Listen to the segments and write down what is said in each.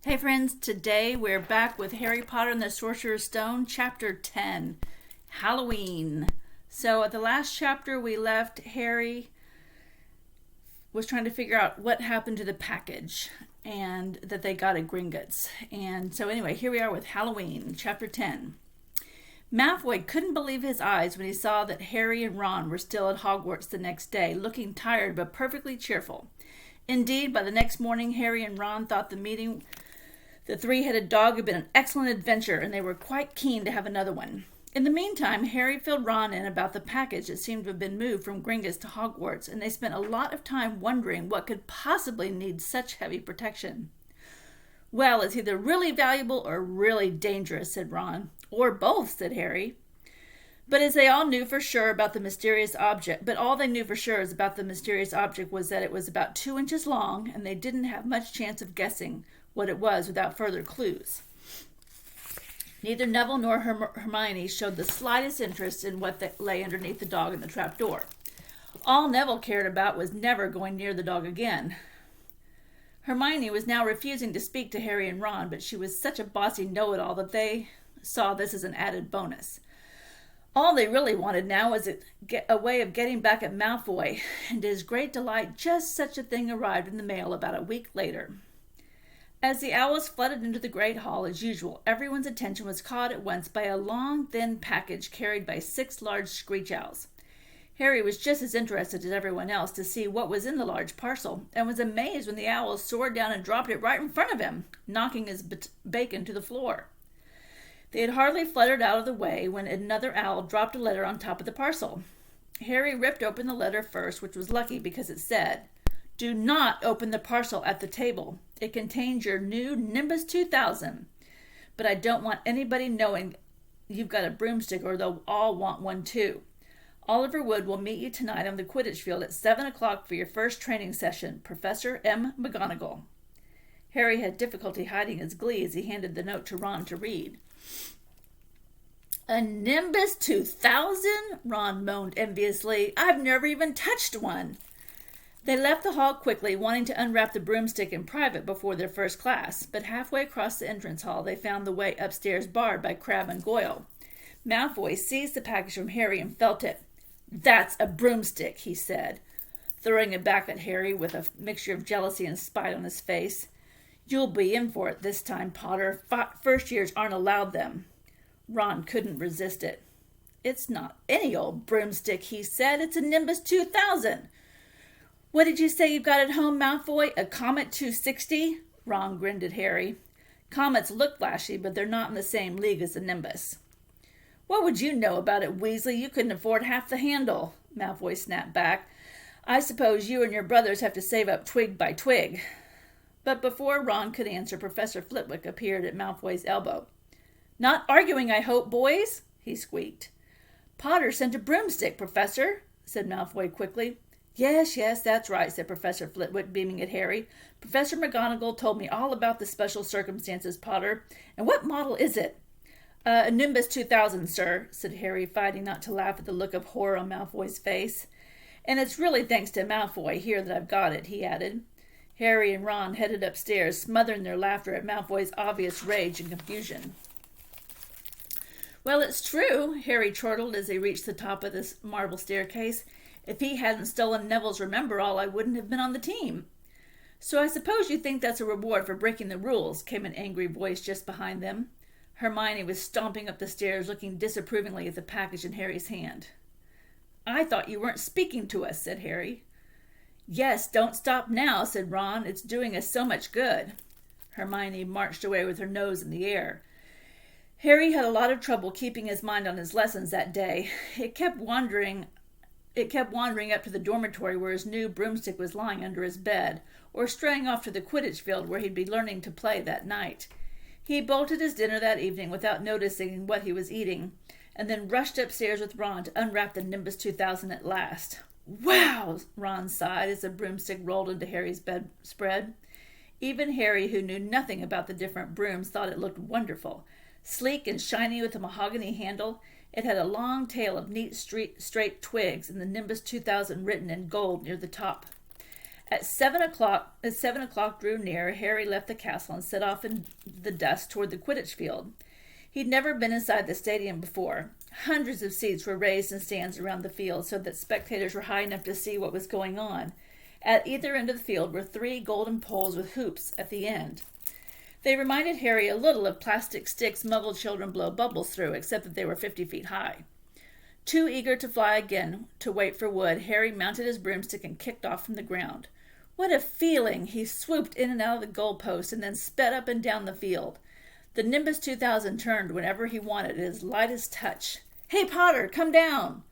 Hey friends, today we're back with Harry Potter and the Sorcerer's Stone, Chapter 10, Halloween. So at the last chapter we left, Harry was trying to figure out what happened to the package and that they got at Gringotts. And so anyway, here we are with Halloween, Chapter 10. Malfoy couldn't believe his eyes when he saw that Harry and Ron were still at Hogwarts the next day, looking tired but perfectly cheerful. Indeed, by the next morning, Harry and Ron thought the three-headed dog had been an excellent adventure, and they were quite keen to have another one. In the meantime, Harry filled Ron in about the package that seemed to have been moved from Gringotts to Hogwarts, and they spent a lot of time wondering what could possibly need such heavy protection. Well, it's either really valuable or really dangerous, said Ron. Or both, said Harry. But all they knew for sure about the mysterious object was that it was about 2 inches long, and they didn't have much chance of guessing what it was without further clues. Neither Neville nor Hermione showed the slightest interest in what lay underneath the dog in the trapdoor. All Neville cared about was never going near the dog again. Hermione was now refusing to speak to Harry and Ron, but she was such a bossy know-it-all that they saw this as an added bonus. All they really wanted now was a way of getting back at Malfoy, and to his great delight, just such a thing arrived in the mail about a week later. As the owls flooded into the great hall as usual, everyone's attention was caught at once by a long, thin package carried by 6 large screech owls. Harry was just as interested as everyone else to see what was in the large parcel, and was amazed when the owls soared down and dropped it right in front of him, knocking his bacon to the floor. They had hardly fluttered out of the way when another owl dropped a letter on top of the parcel. Harry ripped open the letter first, which was lucky because it said, "Do not open the parcel at the table. It contains your new Nimbus 2000. But I don't want anybody knowing you've got a broomstick or they'll all want one too. Oliver Wood will meet you tonight on the Quidditch field at 7 o'clock for your first training session. Professor M. McGonagall." Harry had difficulty hiding his glee as he handed the note to Ron to read. "A Nimbus 2000? Ron moaned enviously. "I've never even touched one." They left the hall quickly, wanting to unwrap the broomstick in private before their first class, but halfway across the entrance hall they found the way upstairs barred by Crabbe and Goyle. Malfoy seized the package from Harry and felt it. "That's a broomstick," he said, throwing it back at Harry with a mixture of jealousy and spite on his face. "You'll be in for it this time, Potter. First years aren't allowed them." Ron couldn't resist it. "It's not any old broomstick," he said. "It's a Nimbus 2000. "What did you say you've got at home, Malfoy? A Comet 260? Ron grinned at Harry. "Comets look flashy, but they're not in the same league as the Nimbus." "What would you know about it, Weasley? You couldn't afford half the handle," Malfoy snapped back. "I suppose you and your brothers have to save up twig by twig." But before Ron could answer, Professor Flitwick appeared at Malfoy's elbow. "Not arguing, I hope, boys?" he squeaked. "Potter sent a broomstick, Professor," said Malfoy quickly. Yes, that's right," said Professor Flitwick, beaming at Harry. "Professor McGonagall told me all about the special circumstances, Potter. And what model is it?" "A Nimbus 2000, sir," said Harry, fighting not to laugh at the look of horror on Malfoy's face. "And it's really thanks to Malfoy here that I've got it," he added. Harry and Ron headed upstairs, smothering their laughter at Malfoy's obvious rage and confusion. "Well, it's true," Harry chortled as they reached the top of this marble staircase. "If he hadn't stolen Neville's Remember-All, I wouldn't have been on the team." "So I suppose you think that's a reward for breaking the rules," came an angry voice just behind them. Hermione was stomping up the stairs, looking disapprovingly at the package in Harry's hand. "I thought you weren't speaking to us," said Harry. "Yes, don't stop now," said Ron. "It's doing us so much good." Hermione marched away with her nose in the air. Harry had a lot of trouble keeping his mind on his lessons that day. It kept wandering up to the dormitory where his new broomstick was lying under his bed, or straying off to the Quidditch field where he'd be learning to play that night. He bolted his dinner that evening without noticing what he was eating, and then rushed upstairs with Ron to unwrap the Nimbus 2000 at last. "Wow!" Ron sighed as the broomstick rolled into Harry's bedspread. Even Harry, who knew nothing about the different brooms, thought it looked wonderful. Sleek and shiny with a mahogany handle, it had a long tail of neat straight twigs and the Nimbus 2000 written in gold near the top. As 7 o'clock drew near, Harry left the castle and set off in the dusk toward the Quidditch field. He'd never been inside the stadium before. Hundreds of seats were raised in stands around the field so that spectators were high enough to see what was going on. At either end of the field were 3 golden poles with hoops at the end. They reminded Harry a little of plastic sticks Muggle children blow bubbles through, except that they were 50 feet high. Too eager to fly again to wait for Wood, Harry mounted his broomstick and kicked off from the ground. What a feeling! He swooped in and out of the goalpost and then sped up and down the field. The Nimbus 2000 turned whenever he wanted at his lightest touch. "Hey, Potter, come down!"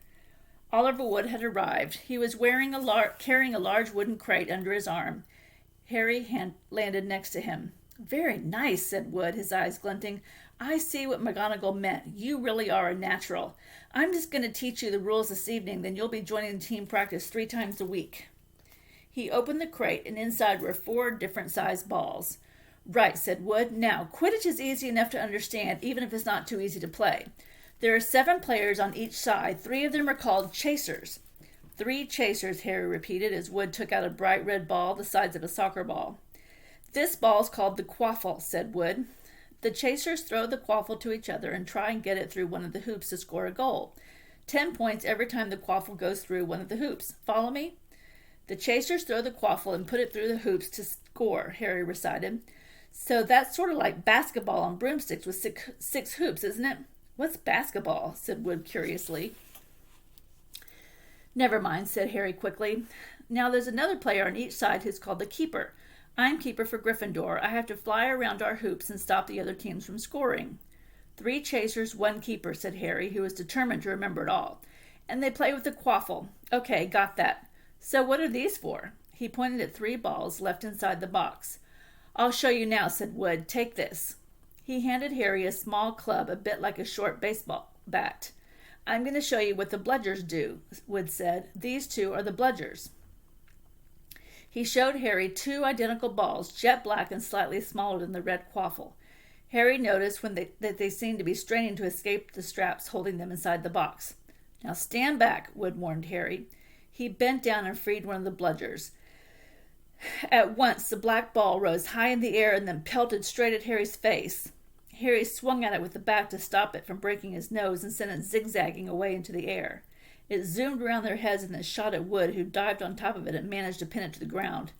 Oliver Wood had arrived. He was carrying a large wooden crate under his arm. Harry landed next to him. "Very nice," said Wood, his eyes glinting. "I see what McGonagall meant. You really are a natural. I'm just going to teach you the rules this evening, then you'll be joining team practice 3 times a week." He opened the crate, and inside were 4 different-sized balls. "Right," said Wood. "Now, Quidditch is easy enough to understand, even if it's not too easy to play. There are 7 players on each side. 3 of them are called chasers." 3 chasers, Harry repeated as Wood took out a bright red ball the size of a soccer ball. "This ball's called the quaffle," said Wood. The chasers throw the quaffle to each other and try and get it through one of the hoops to score a goal. 10 points every time the quaffle goes through one of the hoops. Follow me? The chasers throw the quaffle and put it through the hoops to score, Harry recited. "So that's sort of like basketball on broomsticks with 6 hoops, isn't it?" "What's basketball?" said Wood curiously. "Never mind," said Harry quickly. "Now there's another player on each side who's called the keeper. I'm keeper for Gryffindor. I have to fly around our hoops and stop the other teams from scoring." 3 chasers, 1 keeper," said Harry, who was determined to remember it all. "And they play with the quaffle. Okay, got that. So what are these for?" He pointed at 3 balls left inside the box. "I'll show you now," said Wood. "Take this." He handed Harry a small club, a bit like a short baseball bat. "I'm going to show you what the bludgers do," Wood said. "These 2 are the bludgers." He showed Harry 2 identical balls, jet black and slightly smaller than the red quaffle. Harry noticed that they seemed to be straining to escape the straps holding them inside the box. "Now stand back," Wood warned Harry. He bent down and freed one of the bludgers. At once, the black ball rose high in the air and then pelted straight at Harry's face. Harry swung at it with the bat to stop it from breaking his nose and sent it zigzagging away into the air. It zoomed around their heads and then shot at Wood, who dived on top of it and managed to pin it to the ground.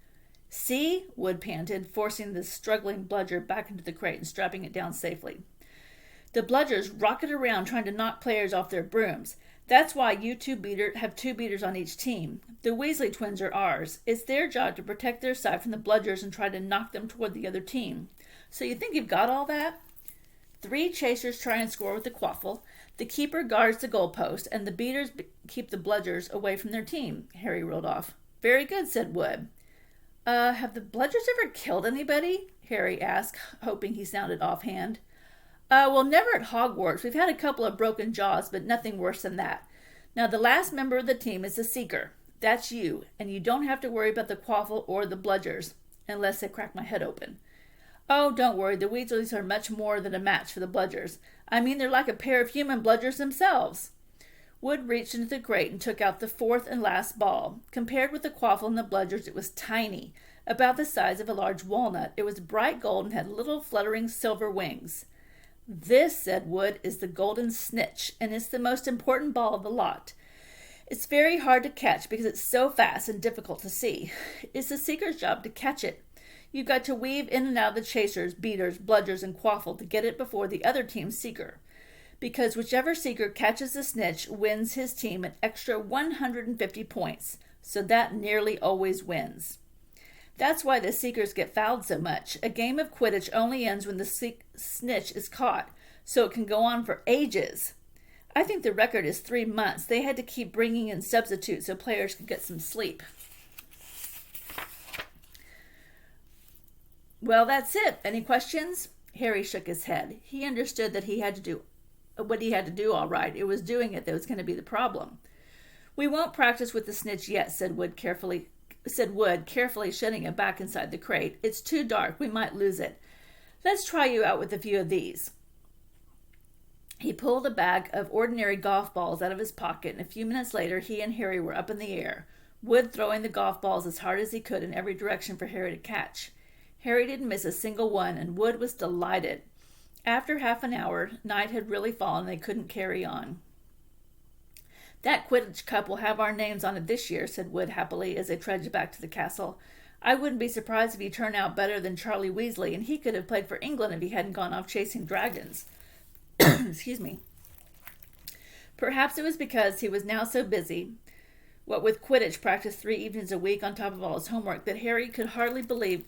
"See?" Wood panted, forcing the struggling bludger back into the crate and strapping it down safely. "The bludgers rocket around trying to knock players off their brooms. That's why you have 2 beaters on each team. The Weasley twins are ours. It's their job to protect their side from the bludgers and try to knock them toward the other team. So you think you've got all that?" 3 chasers try and score with the quaffle. The keeper guards the goalpost, and the beaters keep the bludgers away from their team, Harry rolled off. "Very good," said Wood. Have the bludgers ever killed anybody?" Harry asked, hoping he sounded offhand. Well, never at Hogwarts. We've had a couple of broken jaws, but nothing worse than that. Now, the last member of the team is the Seeker. That's you, and you don't have to worry about the quaffle or the bludgers, unless they crack my head open." "Oh, don't worry. The Weasleys are much more than a match for the bludgers. I mean, they're like a pair of human bludgers themselves." Wood reached into the crate and took out the 4th and last ball. Compared with the quaffle and the bludgers, it was tiny, about the size of a large walnut. It was bright gold and had little fluttering silver wings. "This," said Wood, "is the golden snitch, and it's the most important ball of the lot. It's very hard to catch because it's so fast and difficult to see. It's the Seeker's job to catch it. You've got to weave in and out of the chasers, beaters, bludgers, and quaffle to get it before the other team's Seeker. Because whichever Seeker catches the snitch wins his team an extra 150 points, so that nearly always wins. That's why the Seekers get fouled so much. A game of Quidditch only ends when the snitch is caught, so it can go on for ages. I think the record is 3 months. They had to keep bringing in substitutes so players could get some sleep." "Well, that's it. Any questions?" Harry shook his head. He understood that he had to do what he had to do all right. It was doing it that was going to be the problem. "We won't practice with the snitch yet," said Wood, carefully shutting it back inside the crate. "It's too dark. We might lose it. Let's try you out with a few of these." He pulled a bag of ordinary golf balls out of his pocket, and a few minutes later he and Harry were up in the air. Wood throwing the golf balls as hard as he could in every direction for Harry to catch. Harry didn't miss a single one, and Wood was delighted. After half an hour, night had really fallen and they couldn't carry on. "That Quidditch Cup will have our names on it this year," said Wood happily as they trudged back to the castle. "I wouldn't be surprised if he turned out better than Charlie Weasley, and he could have played for England if he hadn't gone off chasing dragons." Excuse me. Perhaps it was because he was now so busy, what with Quidditch practice 3 evenings a week on top of all his homework, that Harry could hardly believe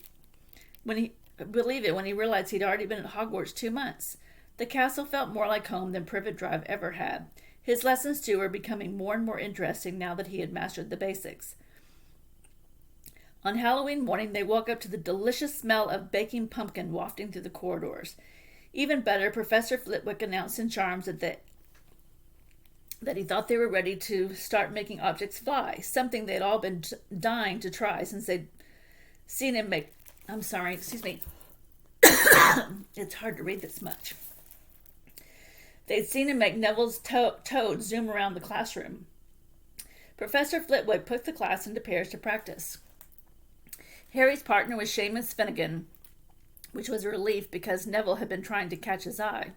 it when he realized he'd already been at Hogwarts 2 months. The castle felt more like home than Privet Drive ever had. His lessons, too, were becoming more and more interesting now that he had mastered the basics. On Halloween morning, they woke up to the delicious smell of baking pumpkin wafting through the corridors. Even better, Professor Flitwick announced in charms that he thought they were ready to start making objects fly, something they'd all been dying to try since they'd seen him make... I'm sorry, excuse me. It's hard to read this much. They'd seen him make Neville's toad zoom around the classroom. Professor Flitwick put the class into pairs to practice. Harry's partner was Seamus Finnegan, which was a relief because Neville had been trying to catch his eye.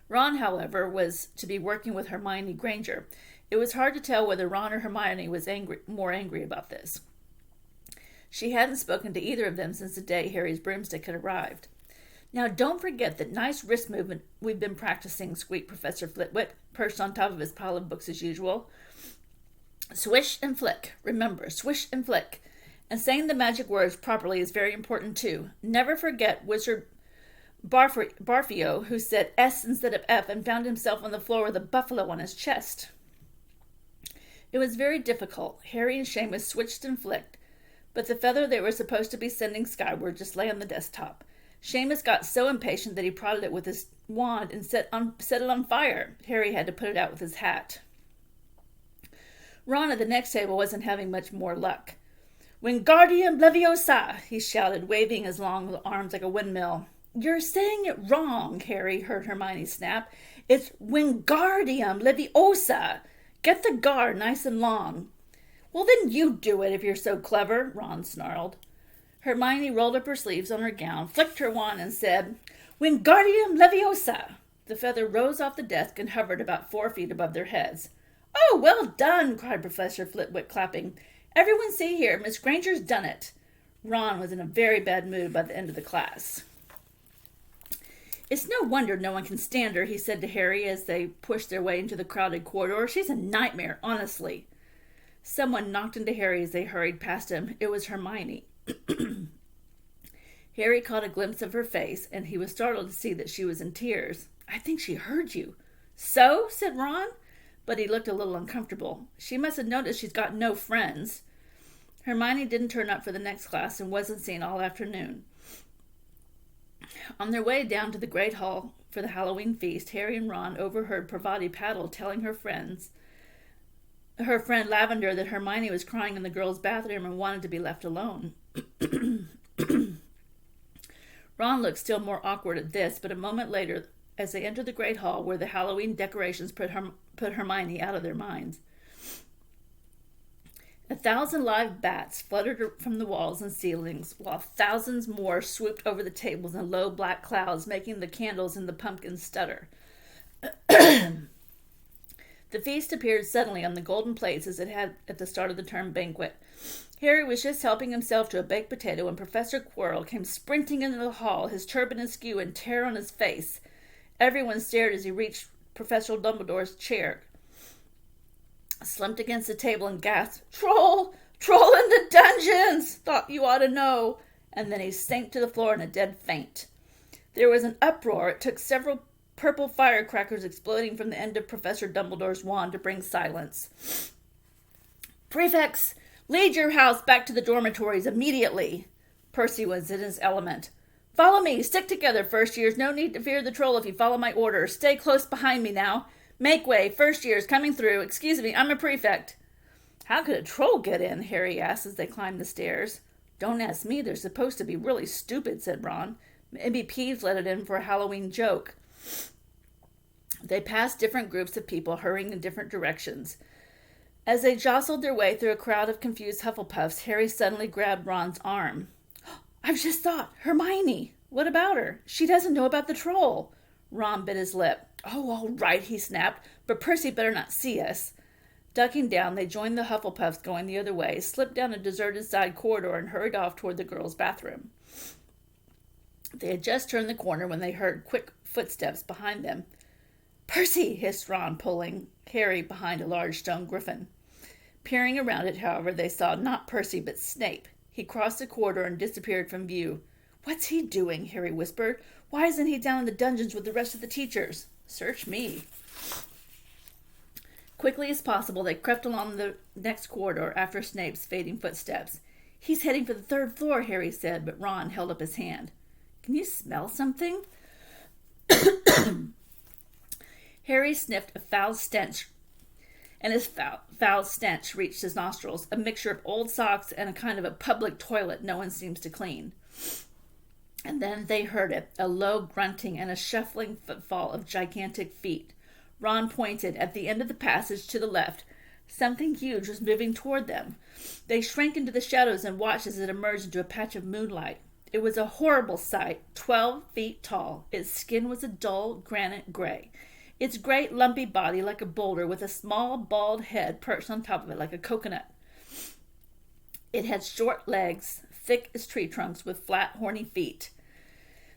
Ron, however, was to be working with Hermione Granger. It was hard to tell whether Ron or Hermione was more angry about this. She hadn't spoken to either of them since the day Harry's broomstick had arrived. "Now, don't forget that nice wrist movement we've been practicing," squeaked Professor Flitwick, perched on top of his pile of books as usual. "Swish and flick. Remember, swish and flick. And saying the magic words properly is very important, too. Never forget Wizard Barfio, who said S instead of F and found himself on the floor with a buffalo on his chest." It was very difficult. Harry and Seamus switched and flicked, but the feather they were supposed to be sending skyward just lay on the desktop. Seamus got so impatient that he prodded it with his wand and set it on fire. Harry had to put it out with his hat. Ron at the next table wasn't having much more luck. "Wingardium Leviosa!" he shouted, waving his long arms like a windmill. "You're saying it wrong," Harry heard Hermione snap. "It's Wingardium Leviosa. Get the gar nice and long." "Well, then you do it if you're so clever," Ron snarled. Hermione rolled up her sleeves on her gown, flicked her wand, and said, "Wingardium Leviosa!" The feather rose off the desk and hovered about 4 feet above their heads. "Oh, well done!" cried Professor Flitwick, clapping. "Everyone see here, Miss Granger's done it." Ron was in a very bad mood by the end of the class. "It's no wonder no one can stand her," he said to Harry as they pushed their way into the crowded corridor. "She's a nightmare, honestly." Someone knocked into Harry as they hurried past him. It was Hermione. Harry caught a glimpse of her face, and he was startled to see that she was in tears. "I think she heard you." "So?" said Ron, but he looked a little uncomfortable. "She must have noticed she's got no friends." Hermione didn't turn up for the next class and wasn't seen all afternoon. On their way down to the Great Hall for the Halloween feast, Harry and Ron overheard Parvati Paddle telling her friend Lavender, that Hermione was crying in the girls' bathroom and wanted to be left alone. Ron looked still more awkward at this, but a moment later, as they entered the Great Hall, where the Halloween decorations put Hermione out of their minds. 1,000 live bats fluttered from the walls and ceilings, while thousands more swooped over the tables in low black clouds, making the candles in the pumpkins stutter. The feast appeared suddenly on the golden plates as it had at the start of the term banquet. Harry was just helping himself to a baked potato when Professor Quirrell came sprinting into the hall, his turban askew and terror on his face. Everyone stared as he reached Professor Dumbledore's chair, slumped against the table, and gasped, "Troll! Troll in the dungeons! Thought you ought to know." And then he sank to the floor in a dead faint. There was an uproar. It took several purple firecrackers exploding from the end of Professor Dumbledore's wand to bring silence. "Prefects, lead your house back to the dormitories immediately." Percy was in his element. "Follow me. Stick together, first years. No need to fear the troll if you follow my orders. Stay close behind me now. Make way. First years coming through. Excuse me, I'm a prefect." "How could a troll get in?" Harry asked as they climbed the stairs. "Don't ask me. They're supposed to be really stupid," said Ron. "Maybe Peeves let it in for a Halloween joke." They passed different groups of people hurrying in different directions. As they jostled their way through a crowd of confused Hufflepuffs, Harry suddenly grabbed Ron's arm. "I've just thought. Hermione! What about her? She doesn't know about the troll." Ron bit his lip. "Oh, all right," he snapped, "but Percy better not see us." Ducking down, they joined the Hufflepuffs going the other way, slipped down a deserted side corridor, and hurried off toward the girls' bathroom. They had just turned the corner when they heard quick footsteps behind them. "Percy!" hissed Ron, pulling Harry behind a large stone griffin. Peering around it, however, they saw not Percy but Snape. He crossed the corridor and disappeared from view. "What's he doing?" Harry whispered. "Why isn't he down in the dungeons with the rest of the teachers?" "Search me." Quickly as possible, they crept along the next corridor after Snape's fading footsteps. "He's heading for the third floor," Harry said, but Ron held up his hand. "Can you smell something?" Harry sniffed a foul stench, and his foul stench reached his nostrils, a mixture of old socks and a kind of a public toilet no one seems to clean. And then they heard it, a low grunting and a shuffling footfall of gigantic feet. Ron pointed at the end of the passage to the left. Something huge was moving toward them. They shrank into the shadows and watched as it emerged into a patch of moonlight. It was a horrible sight, 12 feet tall. Its skin was a dull granite gray. Its great lumpy body like a boulder with a small bald head perched on top of it like a coconut. It had short legs, thick as tree trunks, with flat, horny feet.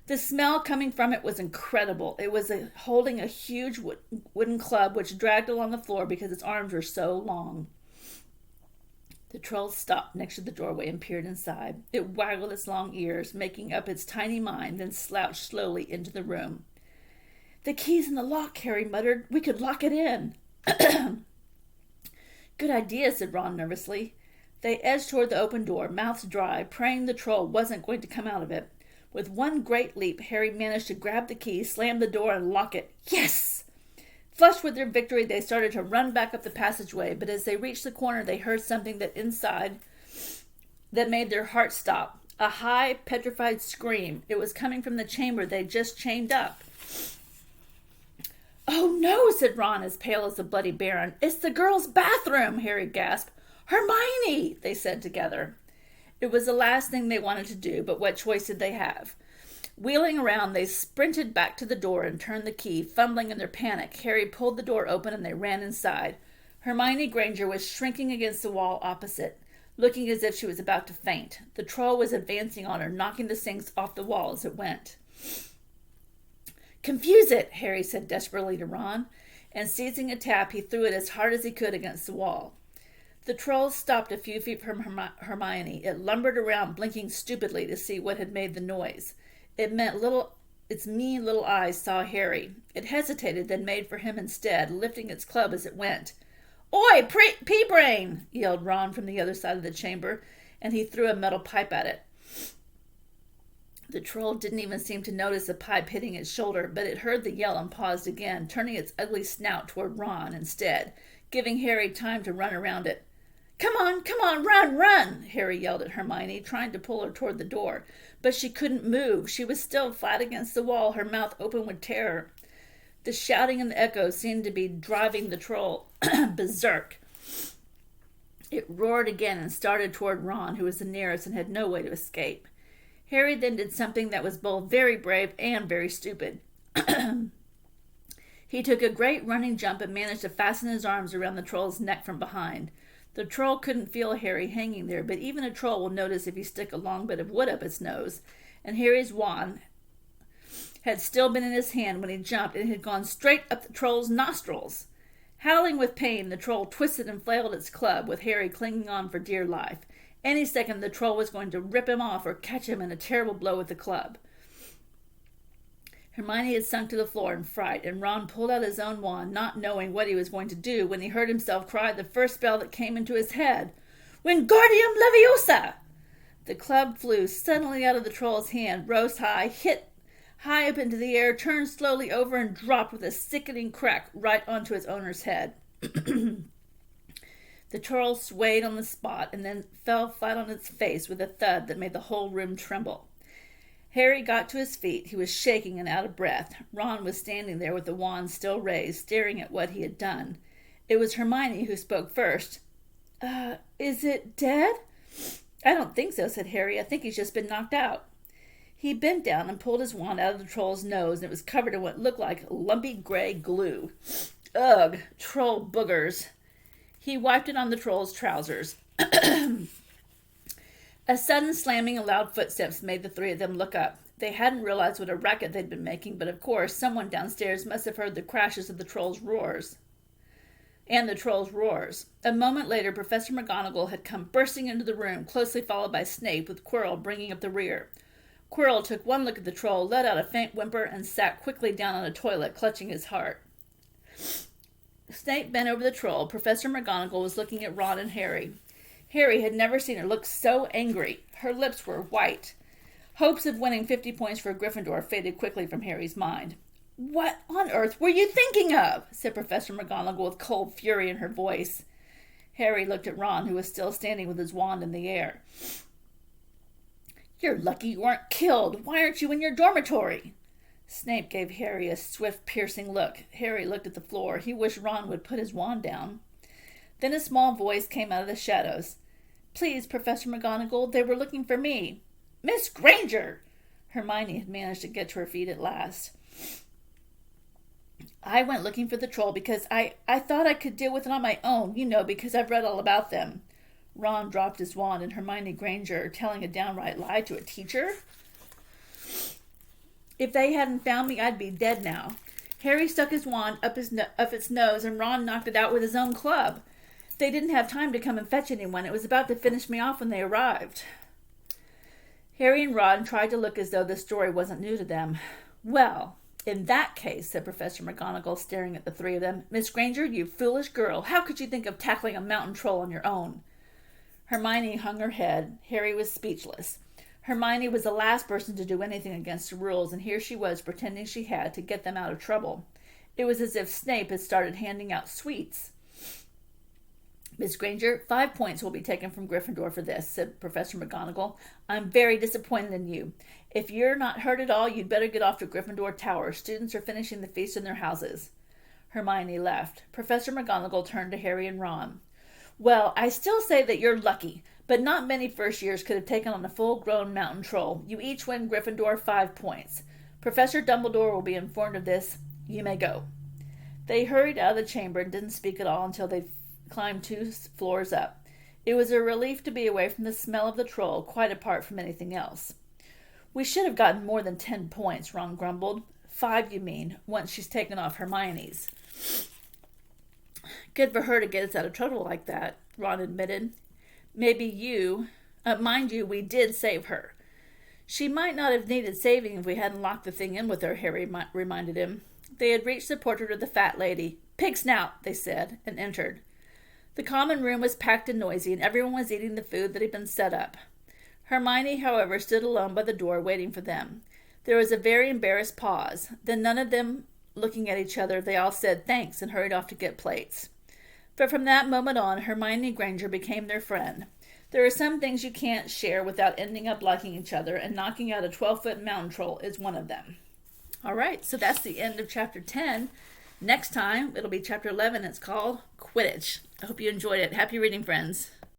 The smell coming from it was incredible. It was holding a huge wooden club which dragged along the floor because its arms were so long. The troll stopped next to the doorway and peered inside. It waggled its long ears, making up its tiny mind, then slouched slowly into the room. "The key's in the lock," Harry muttered. "We could lock it in." "Good idea," said Ron nervously. They edged toward the open door, mouths dry, praying the troll wasn't going to come out of it. With one great leap, Harry managed to grab the key, slam the door, and lock it. Yes! Flushed with their victory, they started to run back up the passageway, but as they reached the corner, they heard something that made their hearts stop. A high, petrified scream. It was coming from the chamber they'd just chained up. "Oh no," said Ron, as pale as a bloody baron. "It's the girls' bathroom," Harry gasped. "Hermione," they said together. It was the last thing they wanted to do, but what choice did they have? Wheeling around, they sprinted back to the door and turned the key. Fumbling in their panic, Harry pulled the door open and they ran inside. Hermione Granger was shrinking against the wall opposite, looking as if she was about to faint. The troll was advancing on her, knocking the sinks off the wall as it went. "Confuse it," Harry said desperately to Ron, and seizing a tap, he threw it as hard as he could against the wall. The troll stopped a few feet from Hermione. It lumbered around, blinking stupidly to see what had made the noise. Its mean little eyes saw Harry. It hesitated, then made for him instead, lifting its club as it went. "Oi, pea-brain!" yelled Ron from the other side of the chamber, and he threw a metal pipe at it. The troll didn't even seem to notice the pipe hitting its shoulder, but it heard the yell and paused again, turning its ugly snout toward Ron instead, giving Harry time to run around it. Come on, run!" Harry yelled at Hermione, trying to pull her toward the door. But she couldn't move. She was still flat against the wall, her mouth open with terror. The shouting and the echoes seemed to be driving the troll berserk. It roared again and started toward Ron, who was the nearest and had no way to escape. Harry then did something that was both very brave and very stupid. He took a great running jump and managed to fasten his arms around the troll's neck from behind. The troll couldn't feel Harry hanging there, but even a troll will notice if you stick a long bit of wood up its nose, and Harry's wand had still been in his hand when he jumped, and had gone straight up the troll's nostrils. Howling with pain, the troll twisted and flailed its club, with Harry clinging on for dear life. Any second the troll was going to rip him off or catch him in a terrible blow with the club. Hermione had sunk to the floor in fright, and Ron pulled out his own wand, not knowing what he was going to do, when he heard himself cry the first spell that came into his head. "Wingardium Leviosa!" The club flew suddenly out of the troll's hand, rose high, hit high up into the air, turned slowly over, and dropped with a sickening crack right onto its owner's head. The troll swayed on the spot and then fell flat on its face with a thud that made the whole room tremble. Harry got to his feet. He was shaking and out of breath. Ron was standing there with the wand still raised, staring at what he had done. It was Hermione who spoke first. Is it dead? I don't think so, said Harry. I think he's just been knocked out. He bent down and pulled his wand out of the troll's nose, and it was covered in what looked like lumpy gray glue. Ugh, troll boogers. He wiped it on the troll's trousers. A sudden slamming and loud footsteps made the three of them look up. They hadn't realized what a racket they'd been making, but of course someone downstairs must have heard the crashes of the troll's roars. A moment later, Professor McGonagall had come bursting into the room, closely followed by Snape, with Quirrell bringing up the rear. Quirrell took one look at the troll, let out a faint whimper, and sat quickly down on a toilet, clutching his heart. Snape bent over the troll. Professor McGonagall was looking at Ron and Harry. Harry had never seen her look so angry. Her lips were white. Hopes of winning 50 points for Gryffindor faded quickly from Harry's mind. "What on earth were you thinking of?" said Professor McGonagall with cold fury in her voice. Harry looked at Ron, who was still standing with his wand in the air. "You're lucky you weren't killed. Why aren't you in your dormitory?" Snape gave Harry a swift, piercing look. Harry looked at the floor. He wished Ron would put his wand down. Then a small voice came out of the shadows. "Please, Professor McGonagall, they were looking for me." "Miss Granger!" Hermione had managed to get to her feet at last. "I went looking for the troll because I thought I could deal with it on my own, because I've read all about them." Ron dropped his wand, and Hermione Granger telling a downright lie to a teacher? "If they hadn't found me, I'd be dead now." Harry stuck his wand up its nose, and Ron knocked it out with his own club. "They didn't have time to come and fetch anyone. It was about to finish me off when they arrived." Harry and Ron tried to look as though the story wasn't new to them. "Well, in that case," said Professor McGonagall, staring at the three of them, "Miss Granger, you foolish girl, how could you think of tackling a mountain troll on your own?" Hermione hung her head. Harry was speechless. Hermione was the last person to do anything against the rules, and here she was pretending she had to get them out of trouble. It was as if Snape had started handing out sweets. "Miss Granger, 5 points will be taken from Gryffindor for this," said Professor McGonagall. "I'm very disappointed in you. If you're not hurt at all, you'd better get off to Gryffindor Tower. Students are finishing the feast in their houses." Hermione left. Professor McGonagall turned to Harry and Ron. "Well, I still say that you're lucky, but not many first years could have taken on a full-grown mountain troll. You each win Gryffindor 5 points. Professor Dumbledore will be informed of this. You may go." They hurried out of the chamber and didn't speak at all until they climbed 2 floors up. It was a relief to be away from the smell of the troll, quite apart from anything else. "We should have gotten more than 10 points, Ron grumbled. 5, you mean, once she's taken off Hermione's." "Good for her to get us out of trouble like that," Ron admitted. Mind you, we did save her." "She might not have needed saving if we hadn't locked the thing in with her," Harry reminded him. They had reached the portrait of the fat lady. "Pig snout," they said, and entered. The common room was packed and noisy, and everyone was eating the food that had been set up. Hermione, however, stood alone by the door, waiting for them. There was a very embarrassed pause. Then, none of them looking at each other, they all said thanks and hurried off to get plates. But from that moment on, Hermione Granger became their friend. There are some things you can't share without ending up liking each other, and knocking out a 12-foot mountain troll is one of them. All right, so that's the end of Chapter 10. Next time, it'll be Chapter 11. It's called Quidditch. I hope you enjoyed it. Happy reading, friends.